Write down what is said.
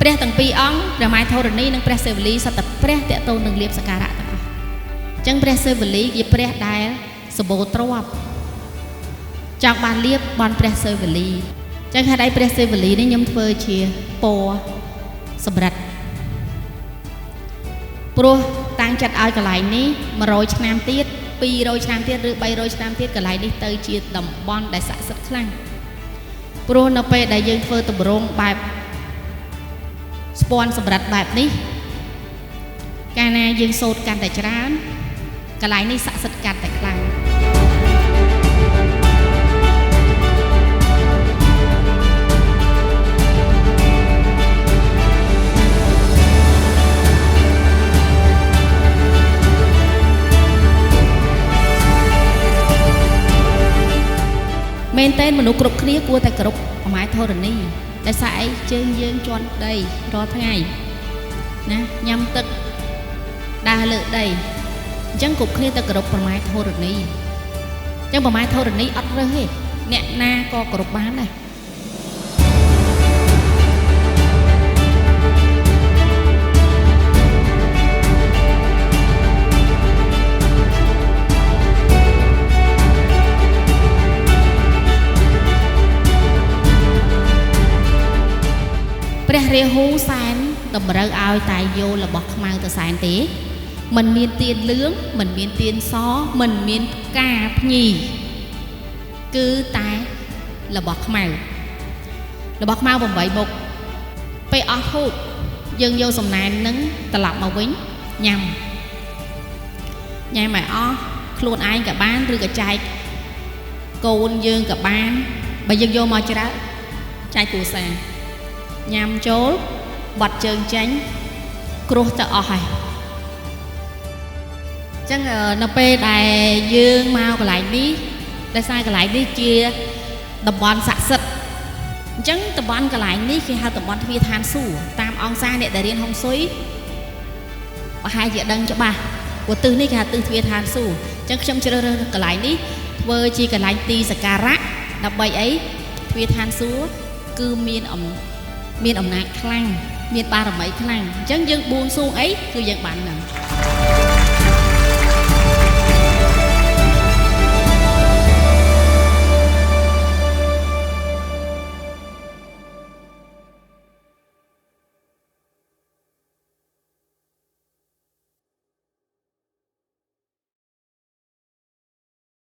ព្រះទាំងពីរអង្គព្រះម៉ែធរណីនិងព្រះសិវលីសត្វតែព្រះតេតូននឹងលៀបសក្ការៈទាំងអស់អញ្ចឹងព្រះសិវលីជាព្រះដែលសម្បូរទ្រព្យចង់បានលៀបបនព្រះសិវលីអញ្ចឹងហេតុអីព្រះសិវលីនេះខ្ញុំធ្វើជាពណ៌សម្រិទ្ធព្រោះតាំងចិត្តឲ្យកន្លែងនេះ100ឆ្នាំទៀត200ឆ្នាំទៀតឬ300ឆ្នាំទៀតកន្លែងនេះទៅជាតំបន់ដែលស័ក្តិសិទ្ធិខ្លាំងព្រោះនៅពេលដែលយើងធ្វើតម្រង់បែបស្ពាន់សម្រិទ្ធបែបនេះកាលណាយើងសូត្រកាន់តែច្រើនកន្លែងនេះស័ក្តិសិទ្ធិកាន់តែខ្លាំងមែនតើមនុស្សគ្រប់គ្នាគួរតែគោរពអមាយធរណីតែស្អីជើងយើងជន់ដីរាល់ថ្ងៃណាញ៉ាំទឹកដើរលើដីអញ្ចឹងគ្រប់គ្នាទៅគោរពប្រមាយធរណីអញ្ចឹងប្រមាយធរណីអត់រើសទេអ្នកណាក៏គោរពបានដែរព្រះរាហូសែនតម្រូវឲ្យតែយករបស់ខ្មៅទៅសែនទេមិនមានទៀនលឿងមិនមានទៀនសមិនមានផ្កាភ្ញីគឺតែរបស់ខ្មៅ8មុខពេលអស់ធូបយើងយកសំណែននឹងត្រឡប់មកវិញញ៉ាំឲ្យអស់ខ្លួនឯងក៏បានឬក៏ចែកកូនយើងក៏បានបើយើងយកមកច្រើនចែកគ្រួសារញ៉ាំចូលបាត់ជើងចេញគ្រោះទៅអស់ហើយអញ្ចឹងនៅពេលដែលយើងមកកន្លែងនេះដោយសារកន្លែងនេះជាតំបន់ស័ក្តិសិទ្ធិអញ្ចឹងតំបន់កន្លែងនេះគេហៅតំបន់ទ្វារឋានសួគ៌តាមអង្គសាអ្នកដែលរៀនហុងស៊ុយប្រហែលជាដឹងច្បាស់ព្រោះទិសនេះគេហៅទិសទ្វារឋានសួគ៌អញ្ចឹងខ្ញុំជ្រើសរើសកន្លែងនេះធ្វើជាកន្លែងទីសក្ការៈដើម្បីអីទ្វារឋានសួគ៌គឺមានអំណាចខ្លាំងមានបារមីខ្លាំងអញ្ចឹងយើងបួងសួងអីគឺយើងបានហ្នឹង